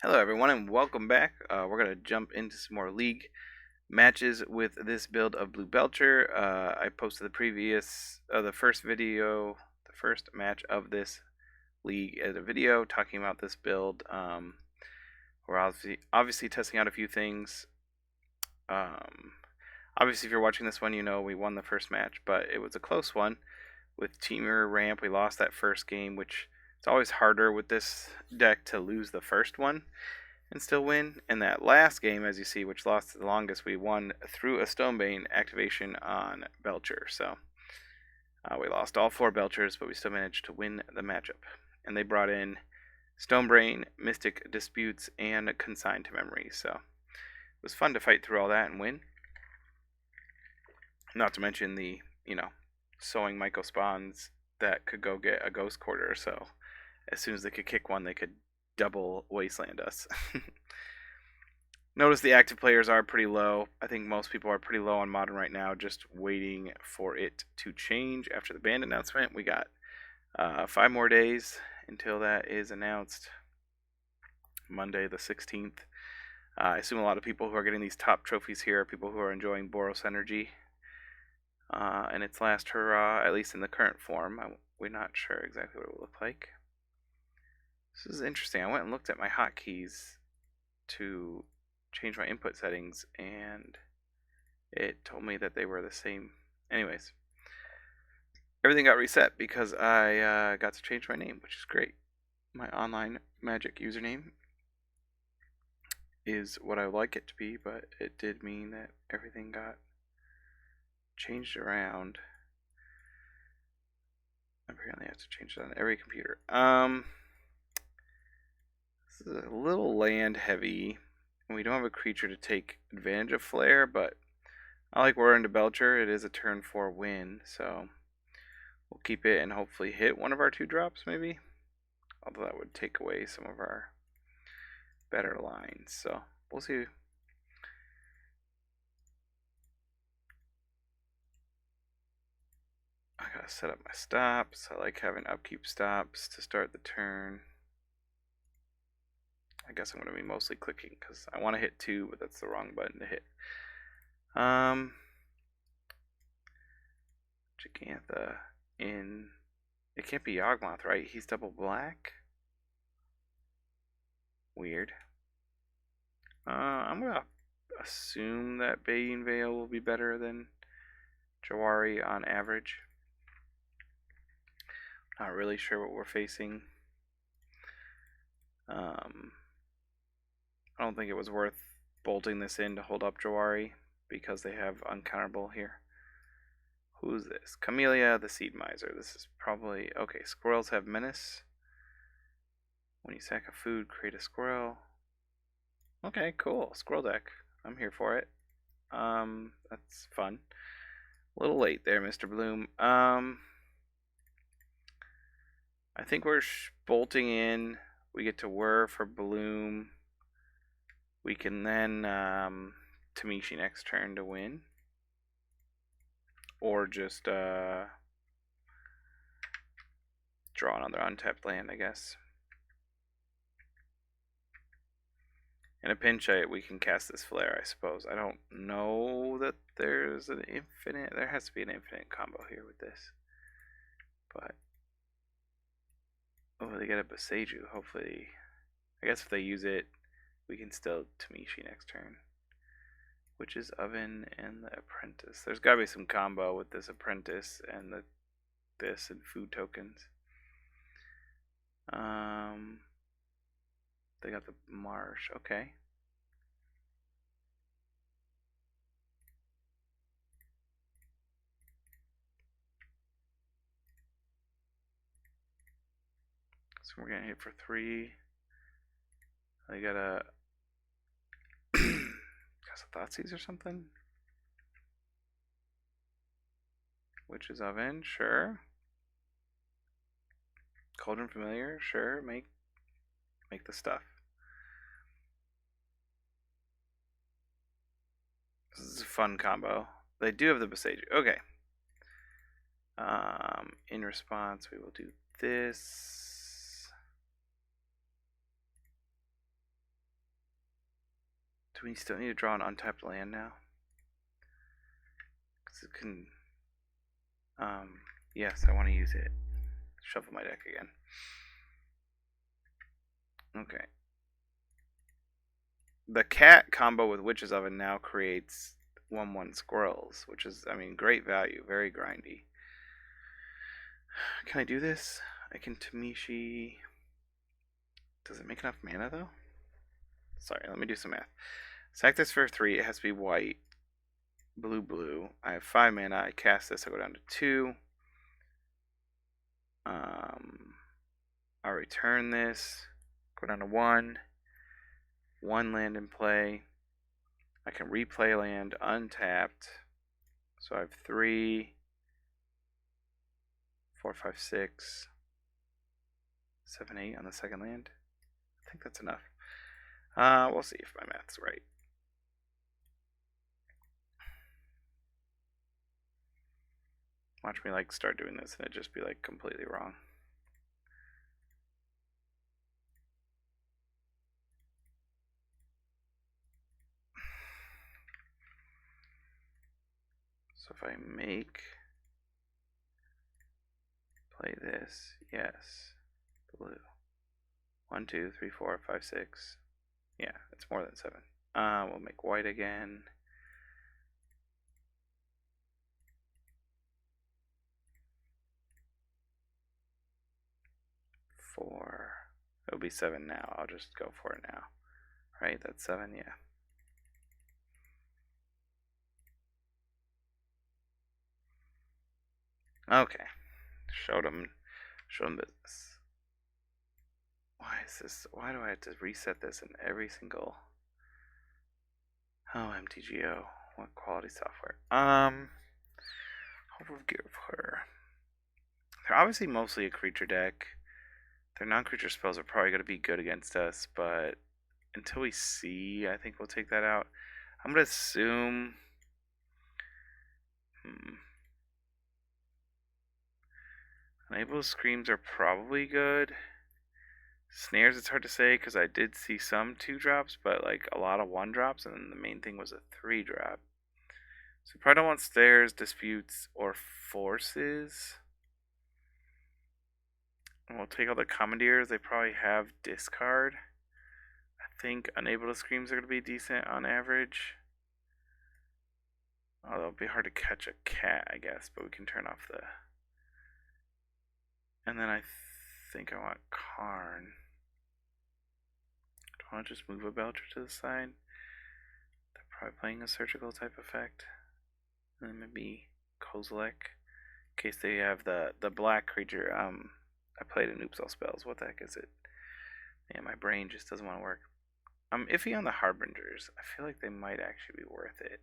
Hello everyone and welcome back. We're going to jump into some more League matches with this build of Blue Belcher. I posted the first video, the first match of this League as a video talking about this build. We're obviously testing out a few things. Obviously if you're watching this one you know we won the first match, but it was a close one. With Teamer Ramp we lost that first game, which it's always harder with this deck to lose the first one and still win. And that last game, as you see, which lost the longest, we won through a Stonebane activation on Belcher. So we lost all 4 Belchers, but we still managed to win the matchup. And they brought in Stonebrain, Mystic Disputes, and Consigned to Memory. So it was fun to fight through all that and win. Not to mention the, sowing Myco spawns that could go get a Ghost Quarter. So as soon as they could kick one, they could double Wasteland us. Notice the active players are pretty low. I think most people are pretty low on Modern right now, just waiting for it to change after the band announcement. We got 5 more days until that is announced, Monday the 16th. I assume a lot of people who are getting these top trophies here are people who are enjoying Boros Energy and its last hurrah, at least in the current form. We're not sure exactly what it will look like. This is interesting. I went and looked at my hotkeys to change my input settings, and it told me that they were the same. Anyways, everything got reset because I got to change my name, which is great. My online Magic username is what I would like it to be, but it did mean that everything got changed around. Apparently I have to change it on every computer. This is a little land heavy, and we don't have a creature to take advantage of Flare, but I like War into Belcher. It is a turn 4 win, so we'll keep it and hopefully hit one of our 2 drops maybe. Although that would take away some of our better lines, so we'll see. I gotta set up my stops. I like having upkeep stops to start the turn. I guess I'm going to be mostly clicking because I want to hit 2, but that's the wrong button to hit. Gigantha in... It can't be Yawgmoth, right? He's double black? Weird. I'm going to assume that Baying Veil will be better than Jawari on average. Not really sure what we're facing. I don't think it was worth bolting this in to hold up Jawari because they have uncounterable here. Who's this? Camellia the Seed Miser. This is probably... Okay, squirrels have menace. When you sack a food, create a squirrel. Okay, cool. Squirrel deck. I'm here for it. That's fun. A little late there, Mr. Bloom. I think we're bolting in. We get to whir for Bloom. We can then Tamishi next turn to win. Or just draw another untapped land, I guess. In a pinch, we can cast this Flare, I suppose. I don't know that there's an infinite... There has to be an infinite combo here with this. But... Oh, they get a Boseiju. Hopefully... I guess if they use it, we can still Tamishi next turn. Which is Oven and the Apprentice. There's gotta be some combo with this Apprentice and this and food tokens. They got the Marsh. Okay. So we're gonna hit for 3. They got a Thoughtseize or something. Which is Oven, sure. Cauldron Familiar, sure. Make the stuff. This is a fun combo. They do have the Boseiju. Okay. In response, we will do this. we still need to draw an untapped land now? Because it can... yes, I want to use it. Shuffle my deck again. Okay. The cat combo with Witch's Oven now creates 1/1 squirrels, which is, I mean, great value, very grindy. Can I do this? I can Tamishi. Does it make enough mana though? Sorry, let me do some math. Sack this for 3, it has to be white. Blue, blue. I have 5 mana, I cast this, I go down to 2. I'll return this, go down to 1. 1 land in play. I can replay land untapped. So I have 3, 4, 5, 6, 7, 8 on the second land. I think that's enough. We'll see if my math's right. Watch me like start doing this and it just be like completely wrong. So if I make, play this, yes, blue. 1, 2, 3, 4, 5, 6. Yeah, it's more than 7. We'll make white again. 4. It'll be 7 now. I'll just go for it now. Right? That's 7, yeah. Okay. Showed him business. Why is this? Why do I have to reset this in every single... Oh, MTGO. What quality software? Hope of Give her. They're obviously mostly a creature deck. Their non-creature spells are probably going to be good against us, but until we see, I think we'll take that out. I'm going to assume... Unable Screams are probably good. Snares, it's hard to say because I did see some 2-drops, but like a lot of 1-drops, and then the main thing was a 3-drop. So we probably don't want Snares, Disputes, or Forces. And we'll take all the Commandeers. They probably have Discard. I think Unable to Screams are going to be decent on average. Although it'll be hard to catch a cat, I guess, but we can turn off the... And then I think I want Karn. Do I want to just move a Belcher to the side? They're probably playing a surgical type effect. And then maybe Kozilek. In case they have the black creature. I played an Oops All Spells. What the heck is it? Yeah, my brain just doesn't want to work. I'm iffy on the Harbingers. I feel like they might actually be worth it.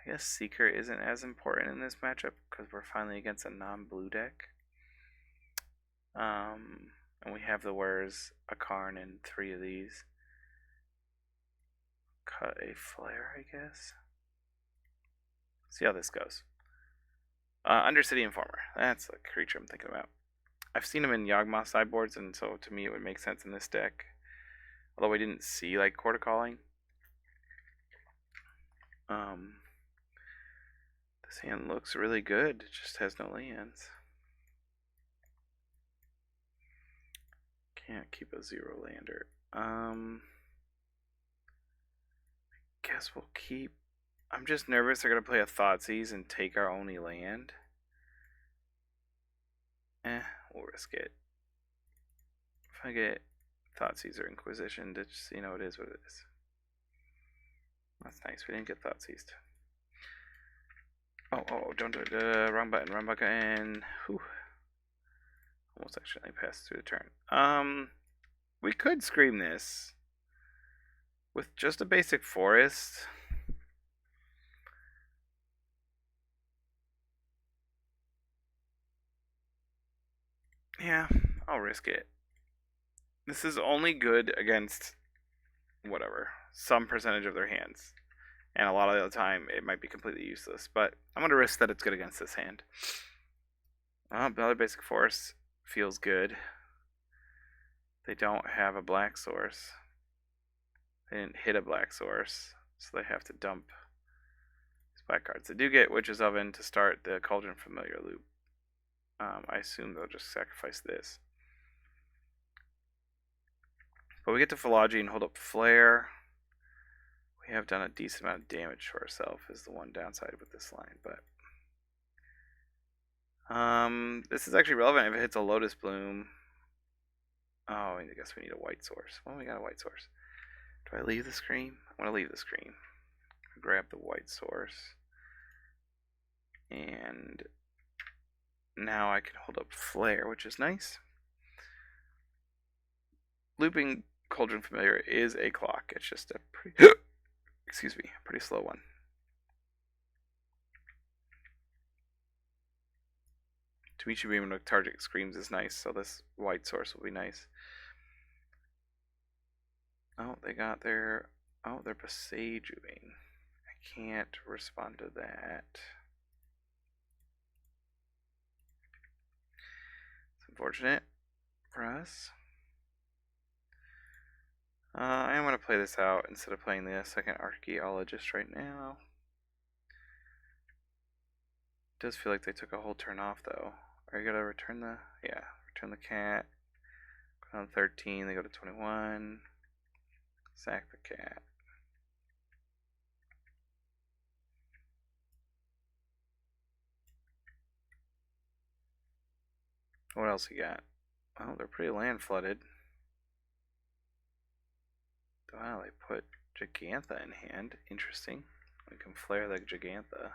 I guess Seeker isn't as important in this matchup because we're finally against a non-blue deck. And we have the Where's a Karn and 3 of these. Cut a Flare, I guess. See how this goes. Undercity Informer. That's the creature I'm thinking about. I've seen him in Yawgmoth sideboards, and so to me it would make sense in this deck. Although we didn't see like Court of Calling. This hand looks really good. It just has no lands. Can't keep a 0-lander. Guess we'll keep... I'm just nervous they're going to play a Thoughtseize and take our only land. We'll risk it. If I get Thoughtseize or Inquisition, just, you know, it is what it is. That's nice. We didn't get Thoughtseized. Oh, don't do it. Wrong button. Whew. Almost accidentally passed through the turn. We could Scream this with just a basic forest. Yeah, I'll risk it. This is only good against whatever, some percentage of their hands. And a lot of the time, it might be completely useless. But I'm going to risk that it's good against this hand. Another basic force. feels good. They don't have a black source. They didn't hit a black source, so they have to dump these black cards. They do get Witch's Oven to start the Cauldron Familiar loop. I assume they'll just sacrifice this. But we get to Philology and hold up Flare. We have done a decent amount of damage to ourselves, is the one downside with this line, but this is actually relevant if it hits a Lotus Bloom. Oh, I guess we need a white source. Well, we got a white source. Do I leave the screen? I want to leave the screen. Grab the white source. And now I can hold up Flare, which is nice. Looping Cauldron Familiar is a clock. It's just a pretty excuse me, pretty slow one. Tamishi Beam and Target Screams is nice, so this white source will be nice. Oh, they got their... Oh, they're Besajuing. I can't respond to that. It's unfortunate for us. I want to play this out instead of playing the second Archaeologist right now. It does feel like they took a whole turn off, though. Are you gonna return the... Yeah, return the cat. Go down 13, they go to 21. Sack the cat. What else you got? Oh, they're pretty land flooded. Wow, they put Gigantha in hand. Interesting. We can flare the Gigantha.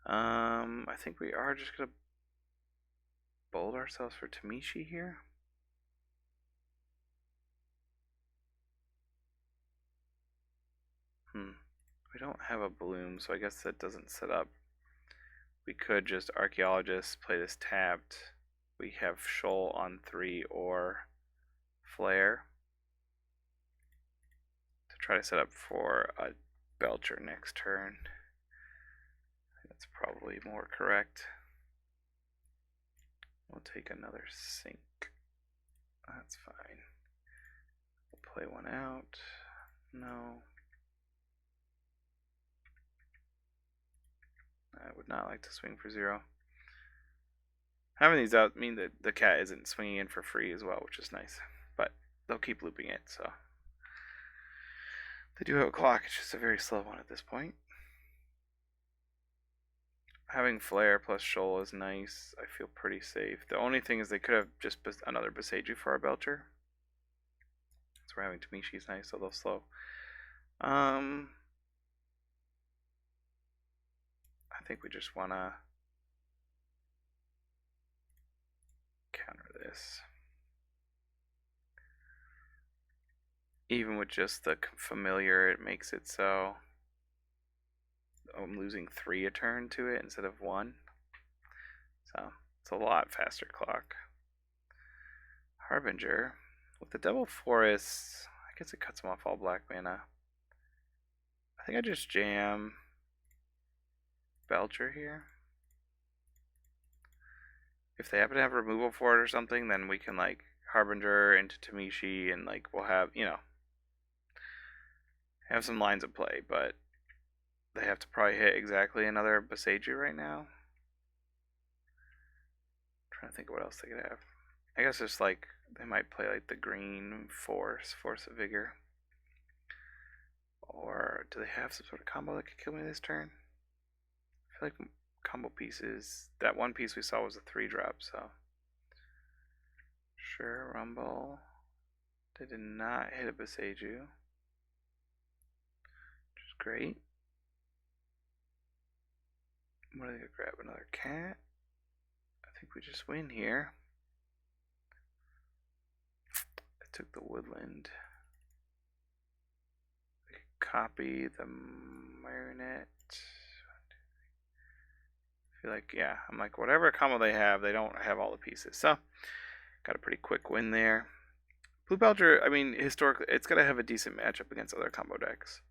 I think we are just gonna bold ourselves for Tamishi here. We don't have a bloom, so I guess that doesn't set up. We could just Archaeologist, play this tapped. We have Shoal on 3 or Flare to try to set up for a Belcher next turn. That's probably more correct. We'll take another sink. That's fine. We'll play one out. No. I would not like to swing for 0. Having these out mean that the cat isn't swinging in for free as well, which is nice. But they'll keep looping it, so. They do have a clock, it's just a very slow one at this point. Having Flare plus Shoal is nice. I feel pretty safe. The only thing is they could have just another Beseiju for our Belcher. So we're having Tamishi's nice, so they'll slow. I think we just want to counter this. Even with just the familiar, it makes it so I'm losing 3 a turn to it instead of 1. So it's a lot faster clock. Harbinger. With the double forest, I guess it cuts them off all black mana. I think I just jam Belcher here. If they happen to have removal for it or something, then we can like Harbinger into Tamishi and like we'll have, you know, have some lines of play, but they have to probably hit exactly another Beseiju right now. I'm trying to think of what else they could have. I guess it's like they might play like the green force of vigor. Or do they have some sort of combo that could kill me this turn? I feel like combo pieces. That one piece we saw was a 3-drop, so. Sure, Rumble. They did not hit a Beseiju, which is great. What are they gonna grab? Another cat? I think we just win here. I took the woodland. I could copy the marionette. I feel like, yeah, I'm like, whatever combo they have, they don't have all the pieces. So, got a pretty quick win there. Blue Belcher, I mean, historically, it's got to have a decent matchup against other combo decks.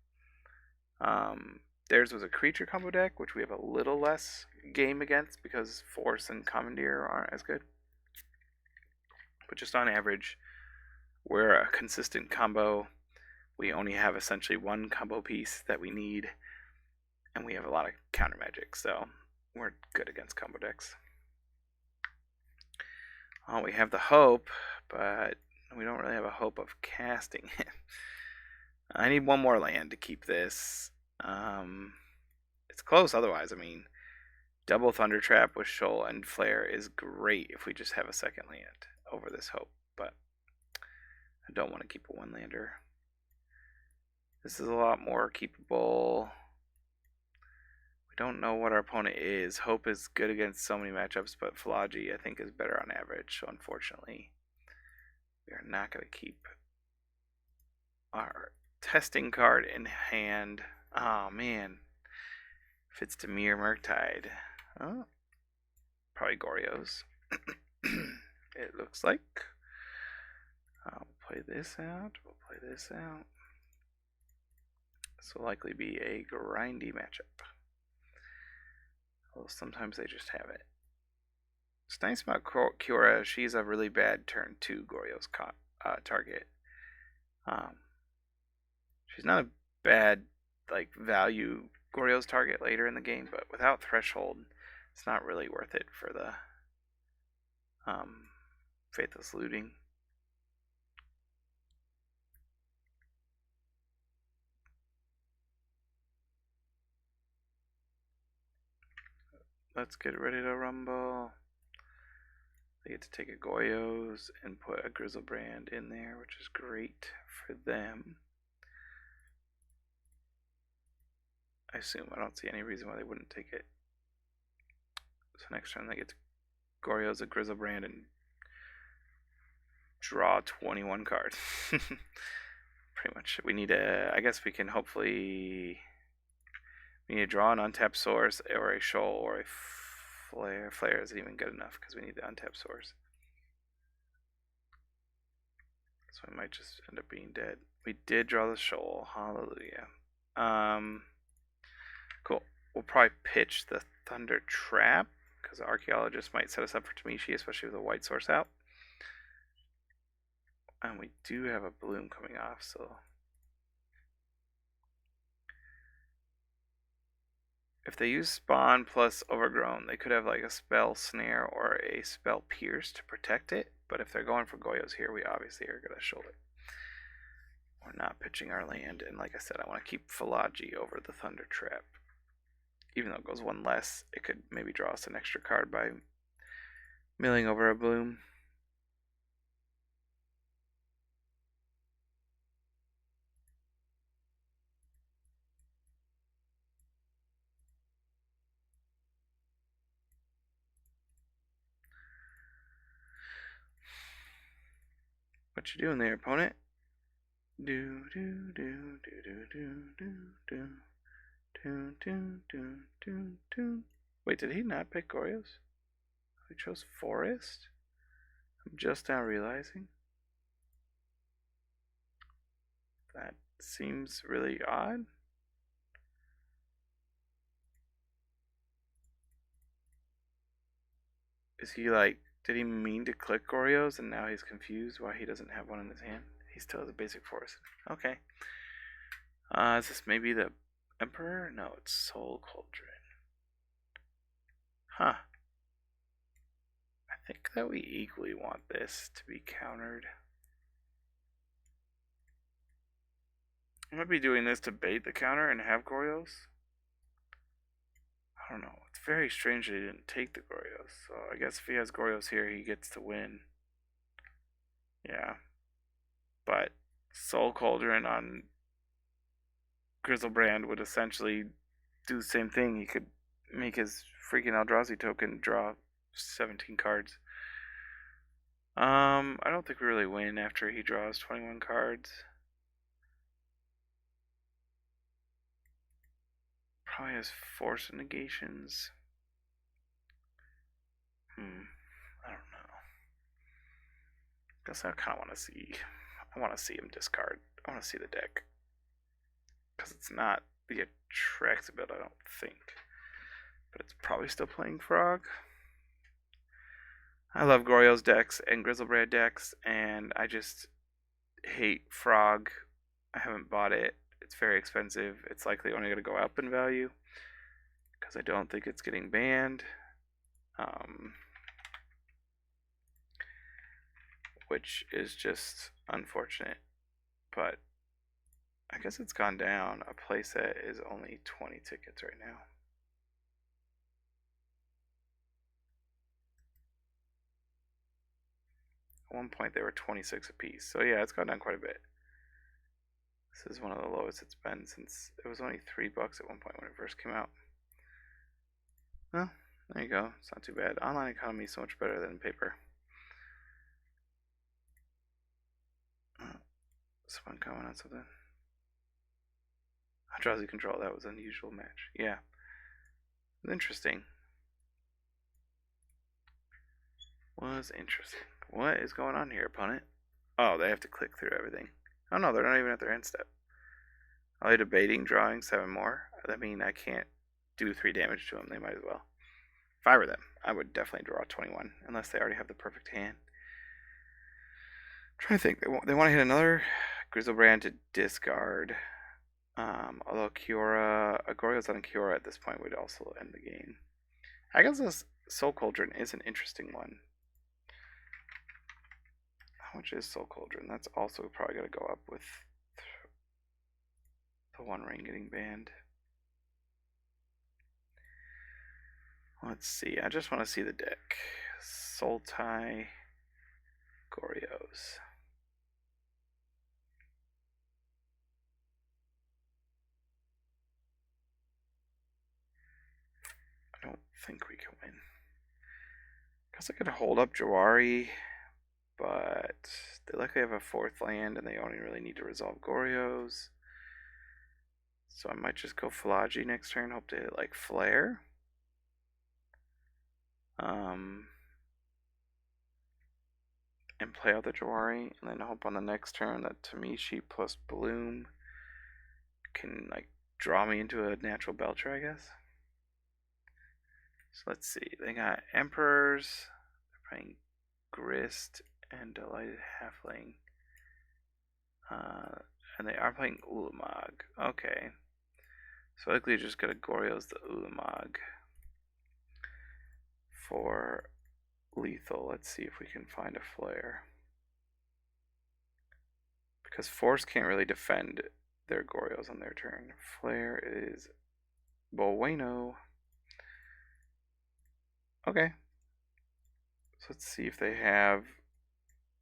Theirs was a creature combo deck, which we have a little less game against because Force and Commandeer aren't as good. But just on average, we're a consistent combo. We only have essentially one combo piece that we need, and we have a lot of counter magic, so we're good against combo decks. We have the hope, but we don't really have a hope of casting it. I need one more land to keep this. It's close otherwise. I mean, double Thunder Trap with Shoal and Flare is great if we just have a second land over this hope, but I don't want to keep a one-lander. This is a lot more keepable. We don't know what our opponent is. Hope is good against so many matchups, but Philology I think is better on average, so unfortunately we are not going to keep our testing card in hand. Oh man. Fitztamir Murktide. Oh, probably Goryos. It looks like. We'll play this out. We'll play this out. This will likely be a grindy matchup. Although sometimes they just have it. It's nice about Kiora. She's a really bad turn 2 Goryos target. She's not a bad like value Goryos target later in the game, but without Threshold, it's not really worth it for the Faithless Looting. Let's get ready to rumble. They get to take a Goryos and put a Grizzlebrand in there, which is great for them. I assume. I don't see any reason why they wouldn't take it. So next turn they get to Goryos a Grizzlebrand and draw 21 cards. Pretty much. We need a. I guess we can hopefully. We need to draw an untapped source or a shoal or a flare. Flare isn't even good enough because we need the untapped source. So we might just end up being dead. We did draw the shoal. Hallelujah. Cool. We'll probably pitch the Thunder Trap because the Archaeologist might set us up for Tamishi, especially with a white source out. And we do have a Bloom coming off, so if they use Spawn plus Overgrown, they could have like a Spell Snare or a Spell Pierce to protect it. But if they're going for Goryos here, we obviously are going to shoulder. We're not pitching our land, and like I said, I want to keep Philology over the Thunder Trap. Even though it goes one less, it could maybe draw us an extra card by milling over a Bloom. What you doing there, opponent? Do do do do do do do do do do do do do. Wait, did he not pick Goryos? He chose Forest? I'm just now realizing. That seems really odd. Is he like, did he mean to click Goryos and now he's confused why he doesn't have one in his hand? He still has a basic forest. Okay. Is this maybe the Emperor? No, it's Soul Cauldron. Huh. I think that we equally want this to be countered. I might be doing this to bait the counter and have Goryos. I don't know. It's very strange that he didn't take the Goryos. So I guess if he has Goryos here, he gets to win. Yeah. But Soul Cauldron on Grizzlebrand would essentially do the same thing. He could make his freaking Eldrazi token draw 17 cards. I don't think we really win after he draws 21 cards. Probably has force negations. I don't know. Guess I kind of want to see. I want to see him discard. I want to see the deck. Because it's not the attractive build, I don't think. But it's probably still playing Frog. I love Goryos decks and Grizzlebrand decks, and I just hate Frog. I haven't bought it. It's very expensive. It's likely only going to go up in value because I don't think it's getting banned. Which is just unfortunate. But I guess it's gone down. A playset is only 20 tickets right now. At one point they were 26 apiece. So yeah, it's gone down quite a bit. This is one of the lowest it's been since it was only $3 at one point when it first came out. Well, there you go. It's not too bad. Online economy is so much better than paper. Someone comment on something. Drowsy control. That was an unusual match. Yeah. Interesting. Was interesting. What is going on here, opponent? Oh, they have to click through everything. Oh no, they're not even at their end step. Are they debating drawing 7 more? That means I can't do 3 damage to them. They might as well. If I were them, I would definitely draw 21, unless they already have the perfect hand. I'm trying to think. They want to hit another Grizzlebrand to discard. Although Kiora, a Goryos on a Kiora at this point would also end the game. I guess this Soul Cauldron is an interesting one. How much is Soul Cauldron? That's also probably going to go up with the One Ring getting banned. Let's see. I just want to see the deck. Sultai, Goryos. I don't think we can win. Guess I could hold up Jawari, but they likely have a 4th land and they only really need to resolve Goryos. So I might just go Falaji next turn, hope to hit like Flare. And play out the Jawari, and then hope on the next turn that Tamishi plus Bloom can like draw me into a natural Belcher, I guess. So let's see. They got Emperors. They're playing Grist and Delighted Halfling. And they are playing Ulamog. Okay. So likely just got a Goryos the Ulamog for lethal. Let's see if we can find a flare. Because Force can't really defend their Goryos on their turn. Flare is bueno. Okay. So let's see if they have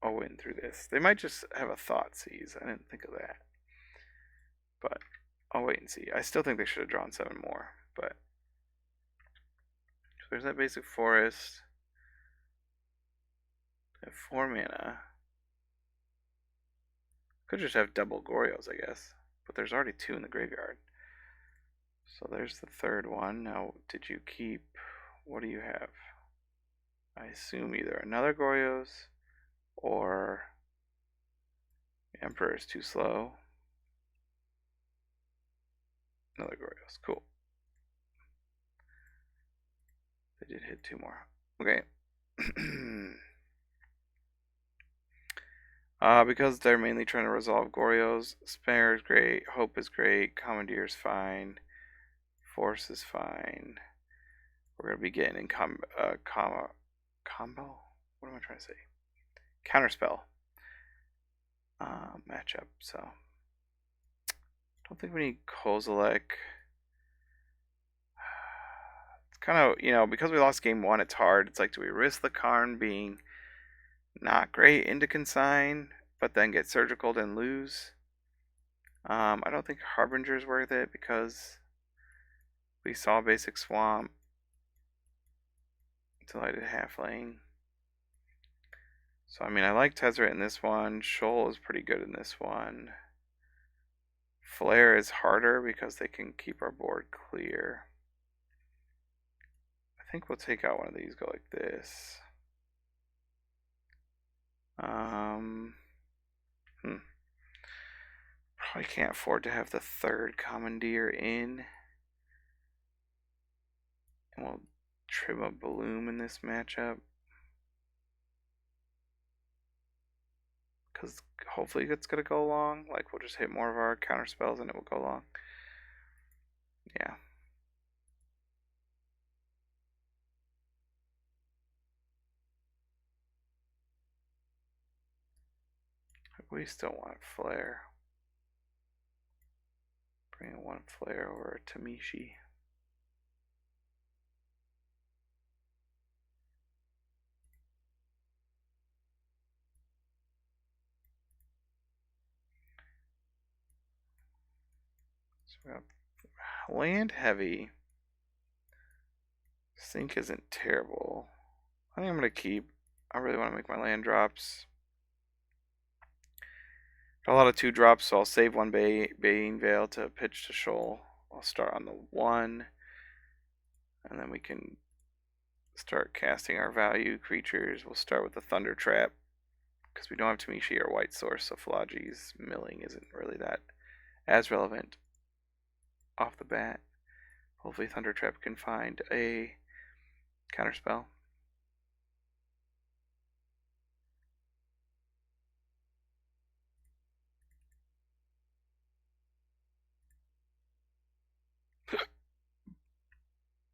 a win through this. They might just have a Thought Seize. I didn't think of that. But I'll wait and see. I still think they should have drawn 7 more. But so there's that basic forest. They have 4 mana. Could just have double Goryos, I guess. But there's already 2 in the graveyard. So there's the 3rd one. Now, did you keep... What do you have? I assume either another Goryos or Emperor is too slow. Another Goryos. Cool. They did hit 2 more. Okay. Because they're mainly trying to resolve Goryos, Spare is great, Hope is great, Commandeer is fine, Force is fine. We're going to be getting in combo? What am I trying to say? Counterspell matchup, so don't think we need Kozilek. It's kind of, you know, because we lost game 1, it's hard. It's like, do we risk the Karn being not great into Consign, but then get Surgical and lose? I don't think Harbinger's worth it because we saw basic Swamp. Delighted Halfling. So, I mean, I like Tezzeret in this one. Shoal is pretty good in this one. Flare is harder because they can keep our board clear. I think we'll take out one of these, go like this. Probably can't afford to have the 3rd Commandeer in. And we'll trim a Bloom in this matchup. because hopefully it's gonna go long. Like we'll just hit more of our counter spells and it will go long. Yeah. We still want flare. Bring one flare over to Mishi. So we got land heavy. Sink isn't terrible. I think I'm gonna keep. I really want to make my land drops. Got a lot of 2-drops, so I'll save one Baying Veil to pitch to Shoal. I'll start on the 1, and then we can start casting our value creatures. We'll start with the Thunder Trap, because we don't have Tamishi or White Source, so Falaji's milling isn't really that as relevant off the bat. Hopefully Thunder Trap can find a counterspell.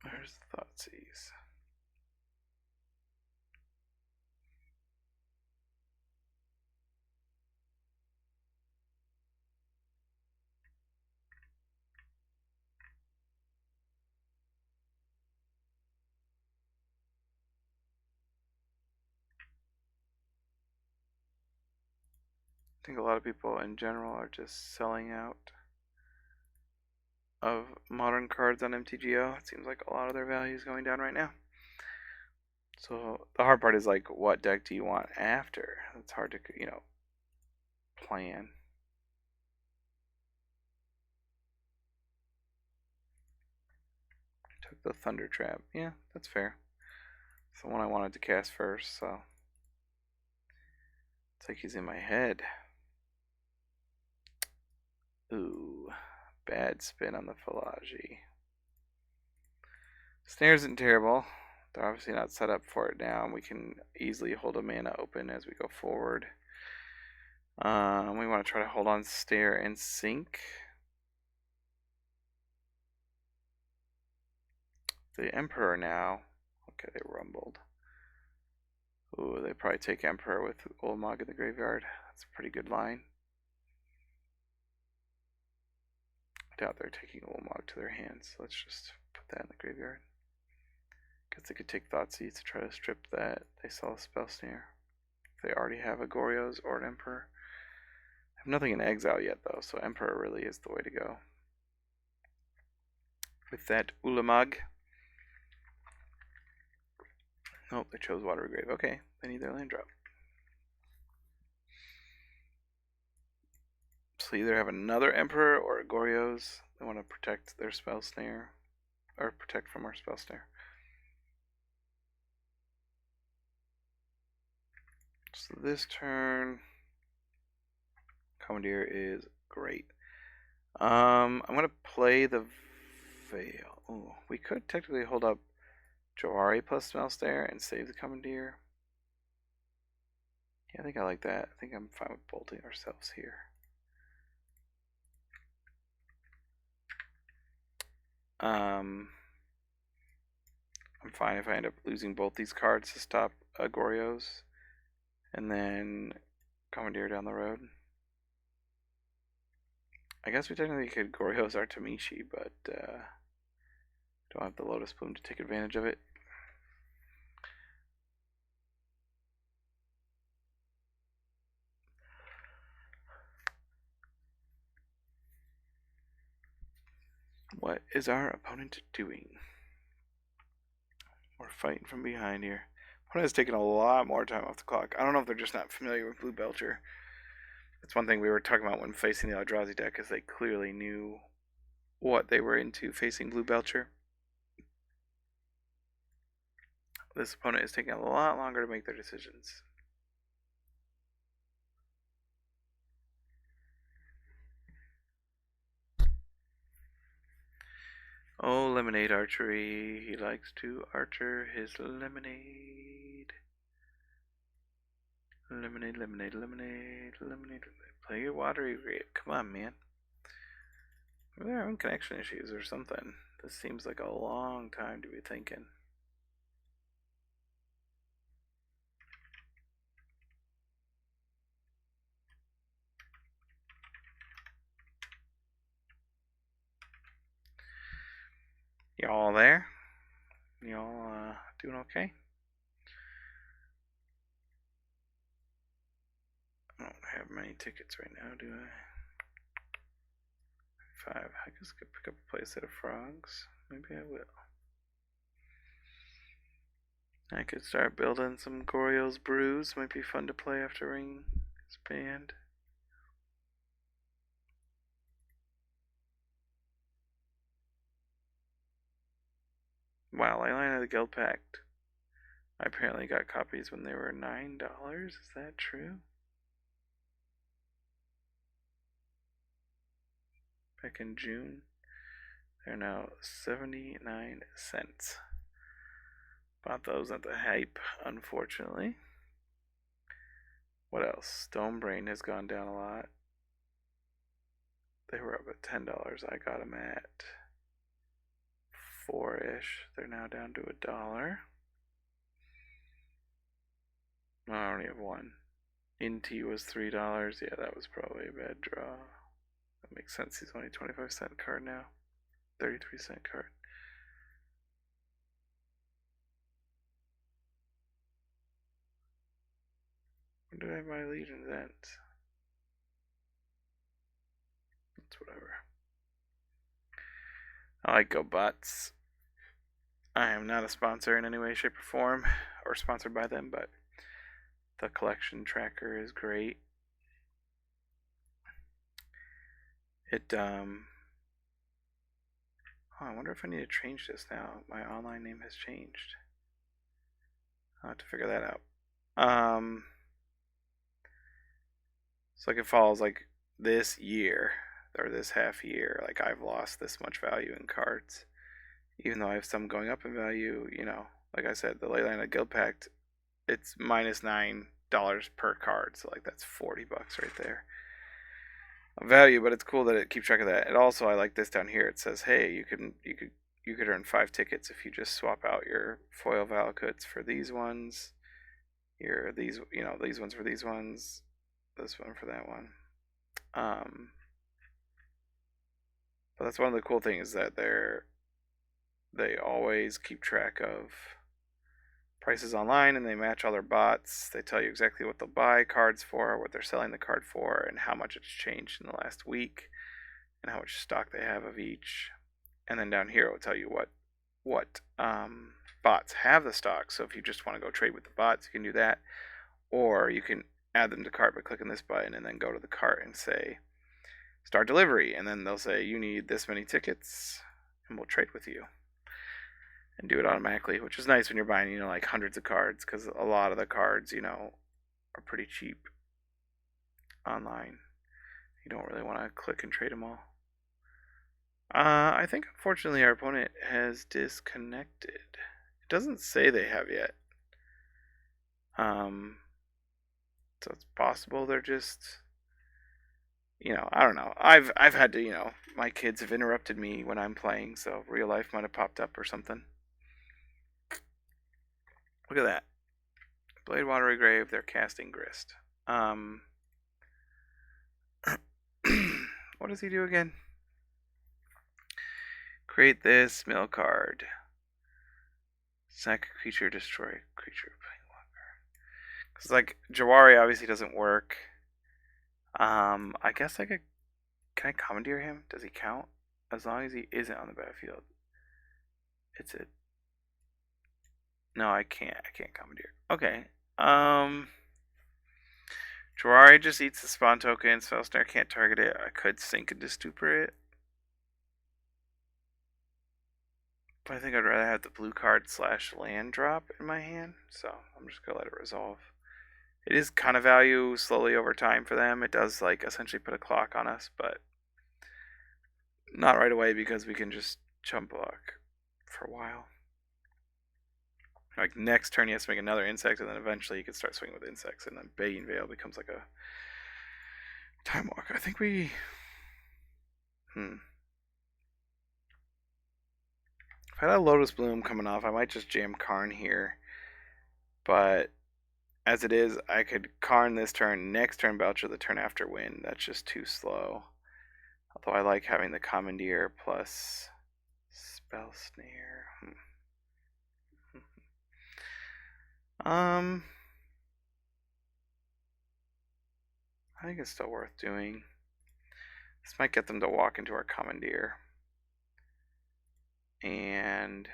There's Thoughtseize. I think a lot of people in general are just selling out of modern cards on MTGO. It seems like a lot of their value is going down right now. So the hard part is like, what deck do you want after? It's hard to, plan. Took the Thunder Trap. Yeah, that's fair. It's the one I wanted to cast first, so it's like he's in my head. Ooh, bad spin on the Falaji. Snare isn't terrible. They're obviously not set up for it now. We can easily hold a mana open as we go forward. We want to try to hold on Stare and Sink. The Emperor now. Okay, they rumbled. Ooh, they probably take Emperor with Ulamog in the graveyard. That's a pretty good line. I doubt they're taking Ulamog to their hands. So let's just put that in the graveyard. Guess they could take Thoughtseize to try to strip that. They saw a Spell Snare. If they already have a Goryos or an Emperor. I have nothing in exile yet though, so Emperor really is the way to go. With that Ulamog. Nope, they chose Watergrave. Okay, they need their land drop. So either have another Emperor or a Goryos. They want to protect their Spell Snare. Or protect from our Spell Snare. So this turn, Commandeer is great. I'm gonna play the Veil. Ooh, we could technically hold up Jawari plus Spell Snare and save the Commandeer. Yeah, I think I like that. I think I'm fine with bolting ourselves here. I'm fine if I end up losing both these cards to stop Goryos and then Commandeer down the road. I guess we technically could Goryos our Tamishi, but don't have the Lotus Plume to take advantage of it. What is our opponent doing? We're fighting from behind here. Opponent has taken a lot more time off the clock. I don't know if they're just not familiar with Blue Belcher. That's one thing we were talking about when facing the Eldrazi deck, is they clearly knew what they were into facing Blue Belcher. This opponent is taking a lot longer to make their decisions. Oh, Lemonade Archery. He likes to archer his lemonade. Lemonade. Lemonade, lemonade, lemonade, lemonade. Play your watery grape. Come on, man. Maybe they're having connection issues or something. This seems like a long time to be thinking. Y'all there? Y'all doing okay? I don't have many tickets right now, do I? 5. I guess I could pick up a playset of frogs. Maybe I will. I could start building some Goryos brews. Might be fun to play after Ring is banned. Wow, Leyline of the Guild Pact. I apparently got copies when they were $9. Is that true? Back in June. They're now 79 cents. Bought those at the hype, unfortunately. What else? Stonebrain has gone down a lot. They were up at $10. I got them at 4-ish. They're now down to $1. I only have one. Inti was $3. Yeah, that was probably a bad draw. That makes sense. He's only 25-cent card now. 33-cent card. When did I have my Legion's End? That's whatever. I like GoBots. I am not a sponsor in any way, shape, or form, or sponsored by them, but the collection tracker is great. Oh, I wonder if I need to change this now. My online name has changed. I'll have to figure that out. So like it follows like this year or this half year, like I've lost this much value in cards, even though I have some going up in value. You know, like I said, the Leyline of Guild Pact, it's minus $9 per card, so like that's $40 right there of value. But it's cool that it keeps track of that. And also, I like this down here. It says, hey, you could earn 5 tickets if you just swap out your foil Valakuts for these ones. These ones for these ones. This one for that one. But that's one of the cool things, that they always keep track of prices online, and they match all their bots. They tell you exactly what they'll buy cards for, what they're selling the card for, and how much it's changed in the last week, and how much stock they have of each. And then down here it will tell you what bots have the stock. So if you just want to go trade with the bots, you can do that, or you can add them to cart by clicking this button and then go to the cart and say start delivery, and then they'll say you need this many tickets and we'll trade with you and do it automatically, which is nice when you're buying like hundreds of cards, because a lot of the cards are pretty cheap online. You don't really want to click and trade them all. I think unfortunately our opponent has disconnected. It doesn't say they have yet. So it's possible they're just, I don't know. I've had to, my kids have interrupted me when I'm playing, so real life might have popped up or something. Look at that. Blade Watery Grave, they're casting Grist. What does he do again? Create this mill card. Sack a creature, destroy a creature. Because like Jawari obviously doesn't work. I guess I could. Can I commandeer him? Does he count? As long as he isn't on the battlefield. It's it. No, I can't. I can't commandeer. Okay. Jawari just eats the spawn token. Spell Snare can't target it. I could sink into stupor it. But I think I'd rather have the blue card / land drop in my hand. So I'm just going to let it resolve. It is kind of value slowly over time for them. It does like essentially put a clock on us, but not right away, because we can just chump block for a while. Like next turn he has to make another insect, and then eventually he can start swinging with insects, and then Begging Veil becomes like a Time Walk. I think we... If I had a Lotus Bloom coming off, I might just jam Karn here. But as it is, I could Karn this turn, next turn Belcher, the turn after win. That's just too slow. Although I like having the Commandeer plus Spell Snare. I think it's still worth doing. This might get them to walk into our Commandeer. And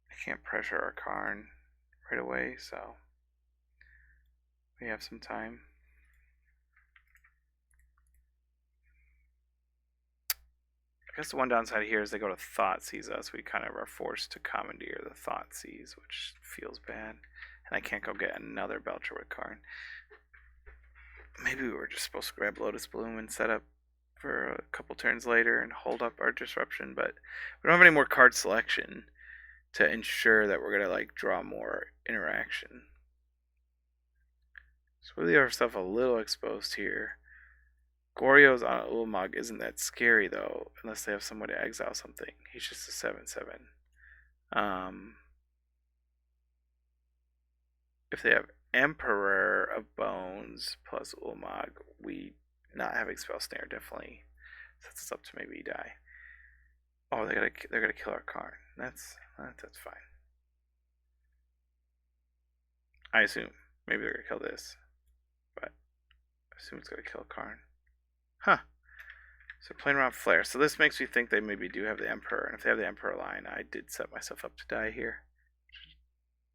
I can't pressure our Karn right away, so we have some time. I guess the one downside here is they go to Thoughtseize us. We kind of are forced to Commandeer the Thoughtseize, which feels bad. And I can't go get another Belcher with Karn. Maybe we were just supposed to grab Lotus Bloom and set up for a couple turns later and hold up our disruption, but we don't have any more card selection to ensure that we're going to like draw more interaction. So we leave ourselves a little exposed here. Goryos on Ulamog isn't that scary though, unless they have some way to exile something. He's just a 7/7. If they have Emperor of Bones plus Ulamog, we not having Spell Snare definitely sets us up to maybe die. Oh, they're gonna kill our Karn. That's fine. I assume maybe they're gonna kill this, but I assume it's gonna kill Karn. Huh. So playing around Flare. So this makes me think they maybe do have the Emperor, and if they have the Emperor line, I did set myself up to die here.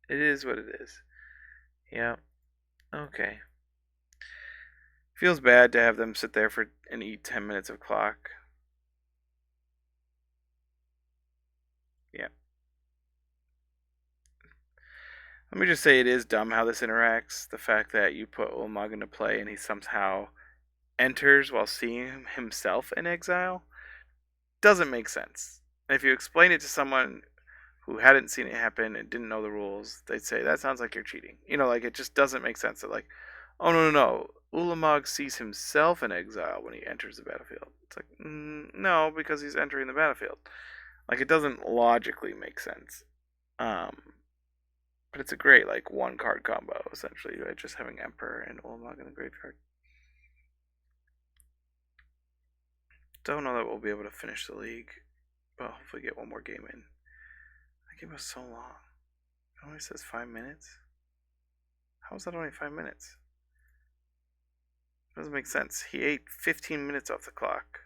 It is what it is. Yeah. Okay. Feels bad to have them sit there for and eat 10 minutes of clock. Yeah. Let me just say it is dumb how this interacts. The fact that you put Ulamog into play and he somehow enters while seeing himself in exile doesn't make sense. And if you explain it to someone who hadn't seen it happen and didn't know the rules, they'd say, that sounds like you're cheating. You know, like, it just doesn't make sense that, like, oh, no. Ulamog sees himself in exile when he enters the battlefield. It's like, no, because he's entering the battlefield. Like, it doesn't logically make sense. But it's a great, like, one-card combo, essentially, right? Just having Emperor and Ulamog in the graveyard. Don't know that we'll be able to finish the league, but hopefully get one more game in. That game was so long. It only says 5 minutes? How is that only 5 minutes? It doesn't make sense. He ate 15 minutes off the clock.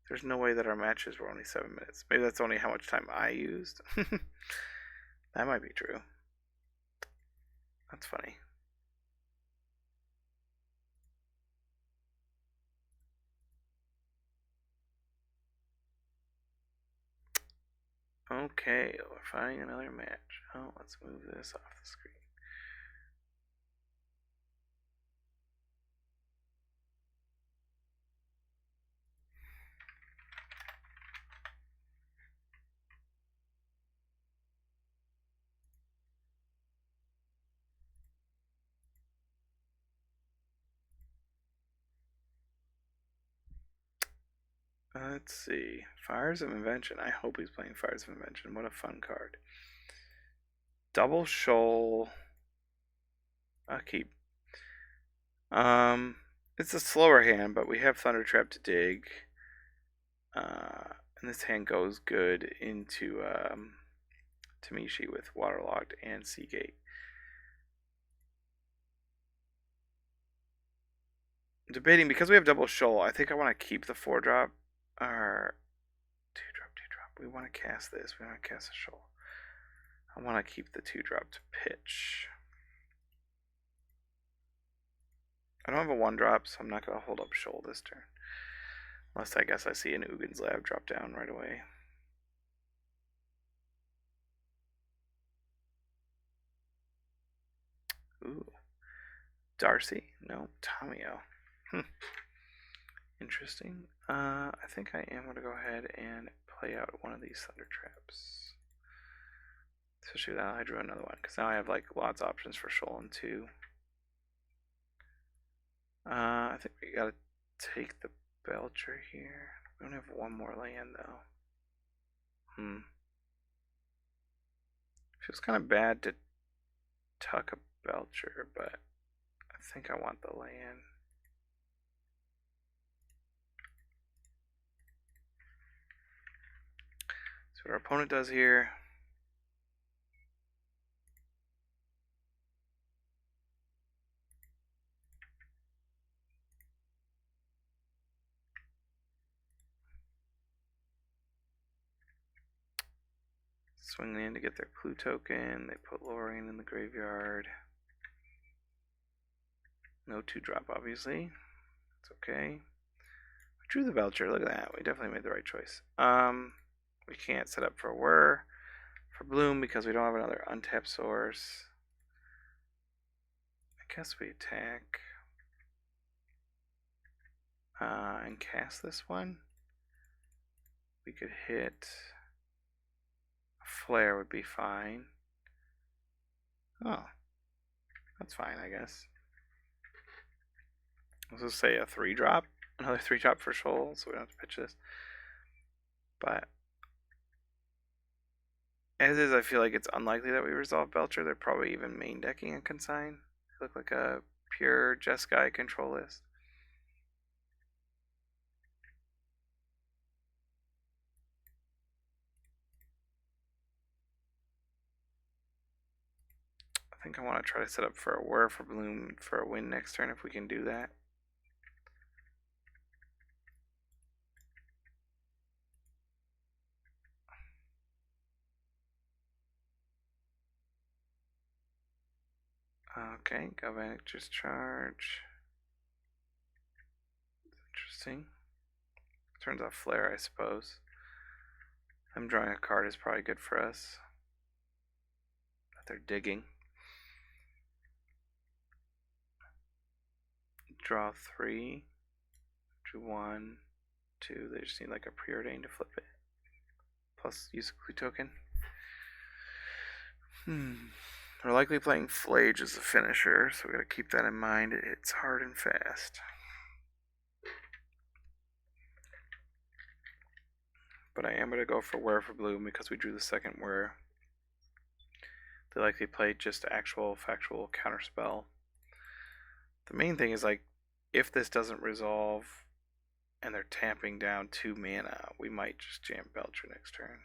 There's no way that our matches were only 7 minutes. Maybe that's only how much time I used. That might be true. That's funny. Okay, we're finding another match. Oh, let's move this off the screen. Let's see. Fires of Invention. I hope he's playing Fires of Invention. What a fun card. Double Shoal. I'll keep. It's a slower hand, but we have Thunder Trap to dig. And this hand goes good into Tamishi with Waterlogged and Seagate. I'm debating, because we have Double Shoal, I think I want to keep the 4-drop. Or 2-drop. We want to cast this. We want to cast a Shoal. I want to keep the 2-drop to pitch. I don't have a 1-drop, so I'm not going to hold up Shoal this turn. Unless I guess I see an Ugin's Lab drop down right away. Ooh. Darcy? No, Tamio. Interesting. I think I am going to go ahead and play out one of these Thunder Traps. Especially now I drew another one, because now I have like lots of options for Shoal too. I think we gotta take the Belcher here. We don't have one more land though. Feels kind of bad to tuck a Belcher, but I think I want the land. See what our opponent does here. Swing in to get their clue token. They put Lorraine in the graveyard. No 2-drop, obviously. It's okay. We drew the Belcher. Look at that. We definitely made the right choice. We can't set up for a Whir for Bloom because we don't have another untapped source. I guess we attack and cast this one. We could hit a Flare would be fine. Oh, that's fine, I guess. Let's just say a 3-drop. Another 3-drop for Shoal, so we don't have to pitch this. But as is, I feel like it's unlikely that we resolve Belcher. They're probably even main decking a Consign. They look like a pure Jeskai control list. I think I want to try to set up for a Whir for Bloom for a win next turn if we can do that. Okay, Galvanic Discharge. Interesting. Turns off Flare, I suppose. Them drawing a card is probably good for us. That they're digging. Draw 3. Drew 1, 2. They just need like a preordain to flip it. Plus use a clue token. We're likely playing Flage as a finisher, so we gotta keep that in mind. It's hard and fast. But I am gonna go for Whir for Bloom because we drew the second Whir. They likely play just actual factual counterspell. The main thing is like, if this doesn't resolve and they're tamping down 2 mana, we might just jam Belcher next turn.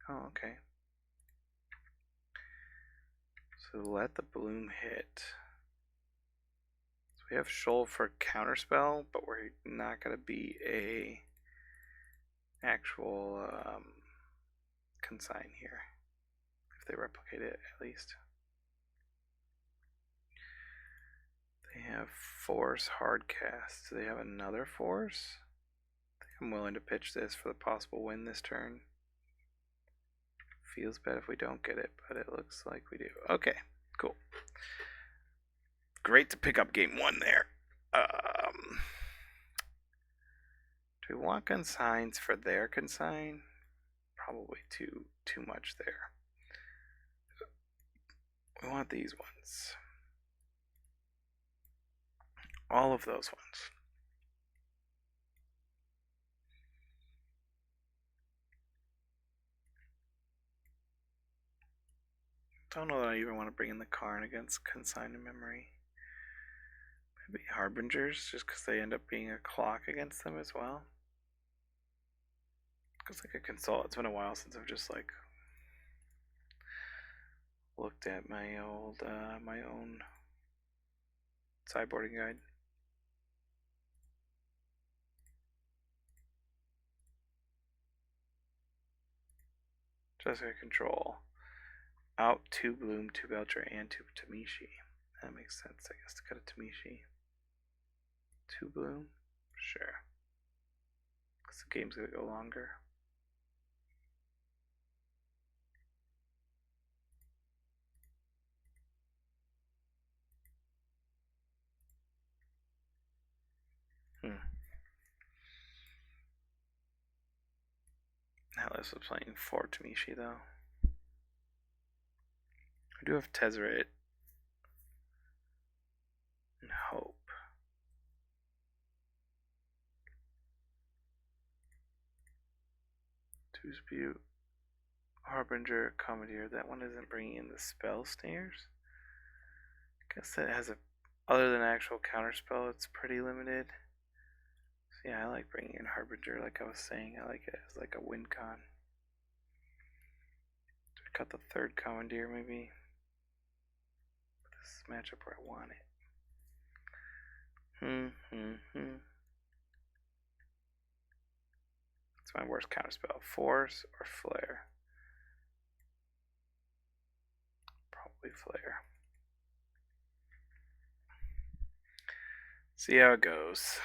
Oh, okay. So let the Bloom hit. So we have Shoal for counterspell, but we're not going to be a actual Consign here. If they replicate it, at least. They have Force Hardcast. Do they have another Force? I think I'm willing to pitch this for the possible win this turn. Feels bad if we don't get it, but it looks like we do. Okay, cool. Great to pick up game 1 there. Do we want consigns for their consign? Probably too much there. We want these ones. All of those ones. Don't know that I even want to bring in the Karn against Consign in Memory. Maybe Harbingers, just because they end up being a clock against them as well. Because like a consult, it's been a while since I've just like looked at my old my own sideboarding guide. Jeskai control. Out 2 Bloom, 2 Belcher, and 2 Tamishi. That makes sense, I guess, to cut a Tamishi. 2 Bloom? Sure. Because the game's going to go longer. Now This was playing 4 Tamishi though. I do have Tezzeret and Hope. Dispute, Harbinger, Commandeer. That one isn't bringing in the spell snares. Guess that has a, other than actual counterspell, it's pretty limited. So yeah, I like bringing in Harbinger. Like I was saying, I like it as like a win con. Cut the third Commandeer maybe. Put this matchup where I want it. It's my worst counterspell. Force or Flare? Probably Flare. See how it goes.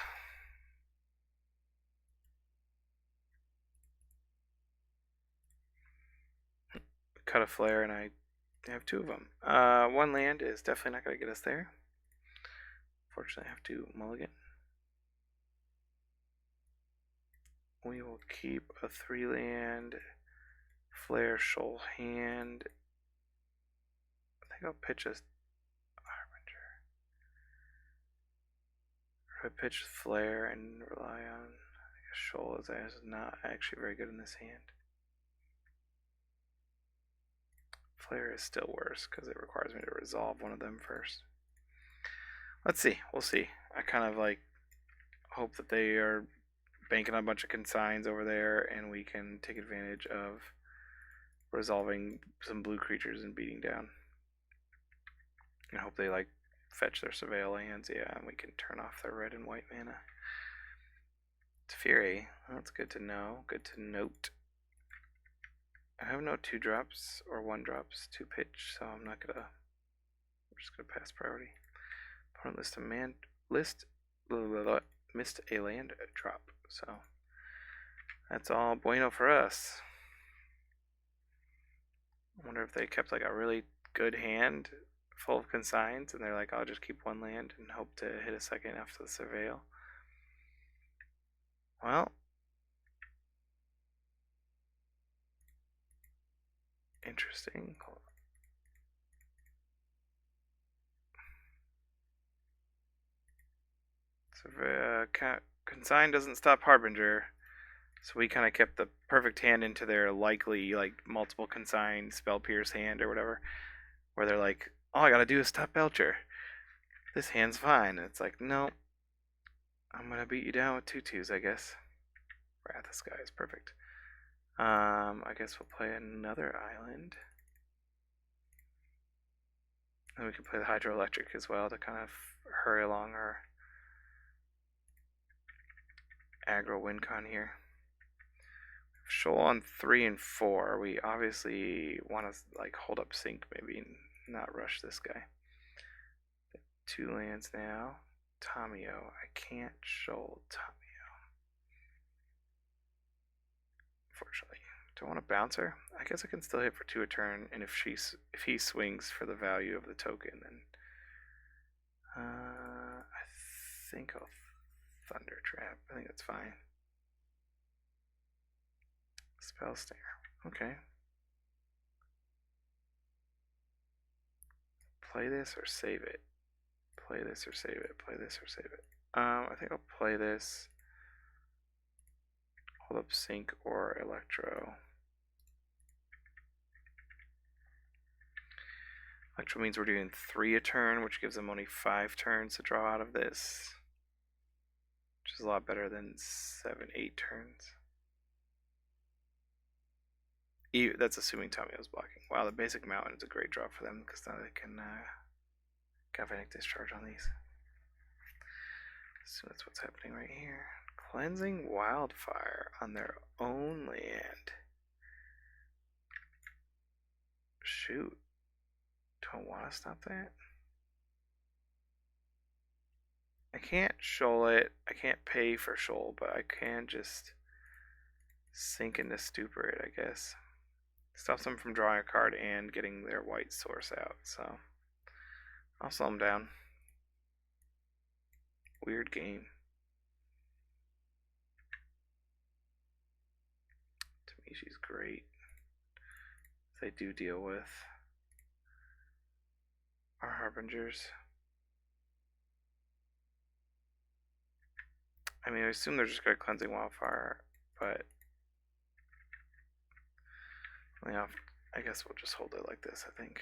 Cut a Flare and I have 2 of them. 1 land is definitely not going to get us there. Fortunately, I have to mulligan. We will keep a 3 land Flare Shoal hand. I think I'll pitch a Harbinger. Or I pitch Flare and rely on a Shoal as not actually very good in this hand. Flare is still worse because it requires me to resolve one of them first. Let's see. We'll see. I kind of like hope that they are banking a bunch of consigns over there and we can take advantage of resolving some blue creatures and beating down. I hope they like fetch their Surveil lands, yeah, and we can turn off their red and white mana. It's Fury. That's good to know. Good to note. I have no 2-drops or 1-drops to pitch, so I'm just gonna pass priority. Opponent missed a land drop, so that's all bueno for us. I wonder if they kept like a really good hand full of consigns and they're like, I'll just keep 1 land and hope to hit a second after the Surveil. Well, interesting. Consign doesn't stop Harbinger, so we kind of kept the perfect hand into their likely like multiple consign spell pierce hand or whatever, where they're like, all I gotta do is stop Belcher. This hand's fine. And it's like, no, I'm gonna beat you down with 2/2s, I guess. Wrath of Sky is perfect. I guess we'll play another island. And we can play the Hydroelectric as well to kind of hurry along our aggro win con here. Shoal on 3 and 4. We obviously want to like hold up sync maybe and not rush this guy. 2 lands now. Tamio. I can't shoal Tamio. Unfortunately. Do I want to bounce her? I guess I can still hit for 2 a turn, and if he swings for the value of the token, then I think I'll Thunder Trap. I think that's fine. Spell Snare. Okay. Play this or save it. Play this or save it. Play this or save it. I think I'll play this. Hold up Sync or Electro. Electro means we're doing 3 a turn, which gives them only 5 turns to draw out of this. Which is a lot better than 7, 8 turns. That's assuming Tamio's blocking. Wow, the basic mountain is a great draw for them because now they can Galvanic Discharge on these. So that's what's happening right here. Cleansing Wildfire on their own land. Shoot. Do I want to stop that? I can't shoal it. I can't pay for shoal, but I can just sink into Stupor it, I guess. Stops them from drawing a card and getting their white source out, so I'll slow them down. Weird game. Ishi's great. They do deal with our Harbingers. I mean, I assume they're just going to Cleansing Wildfire, but yeah, I guess we'll just hold it like this, I think.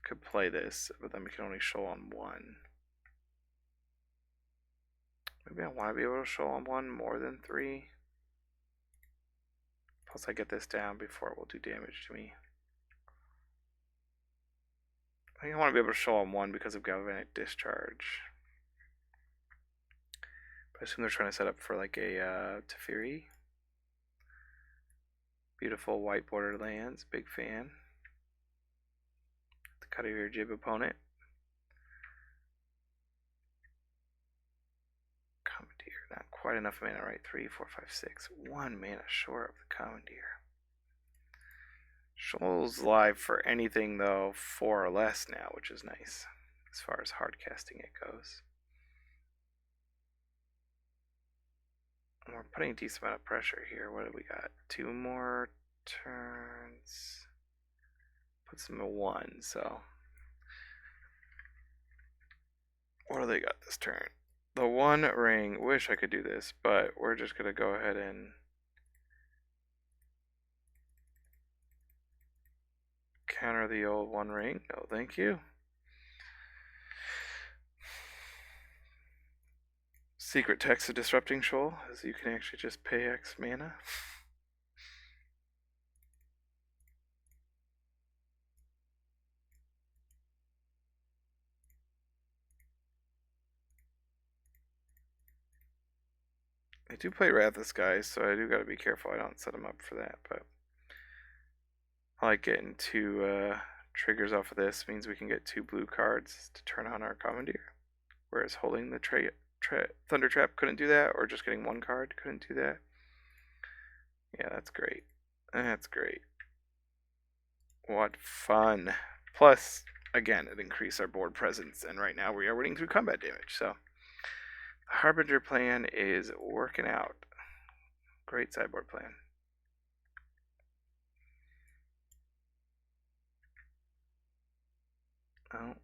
Could play this, but then we can only show on one. Maybe I want to be able to show on one more than 3. Plus I get this down before it will do damage to me. I think I want to be able to show on 1 because of Galvanic Discharge. But I assume they're trying to set up for like a Teferi. Beautiful white border lands, big fan. The cut of your jib opponent. Commandeer, not quite enough mana, right? 3, 4, 5, 6. 1 mana short of the Commandeer. Shoal's live for anything though 4 or less now, which is nice as far as hard casting it goes. And we're putting a decent amount of pressure here. What do we got? 2 more turns. Puts them at 1, so. What do they got this turn? The 1 ring. Wish I could do this, but we're just going to go ahead and counter the old 1 ring. No, thank you. Secret text of Disrupting Shoal, as you can actually just pay X mana. I do play Wrath of Skies, so I do gotta be careful I don't set them up for that, but I like getting 2 triggers off of this. Means we can get 2 blue cards to turn on our Commandeer, whereas holding the Thunder Trap couldn't do that, or just getting 1 card couldn't do that. Yeah, that's great. That's great. What fun. Plus, again, it increased our board presence, and right now we are winning through combat damage, so the Harbinger plan is working out. Great sideboard plan. Oh,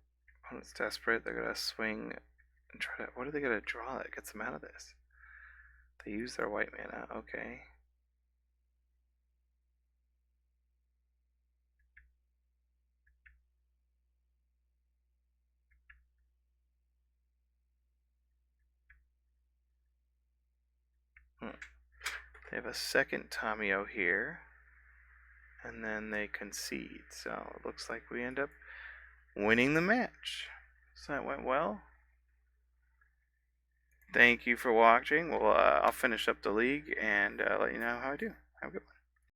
opponent's desperate. They're gonna swing and try to. What are they gonna draw that gets them out of this? They use their white mana. Okay. They have a second Tamio here, and then they concede. So it looks like we end up winning the match. So that went well. Thank you for watching. Well, I'll finish up the league and let you know how I do. Have a good one.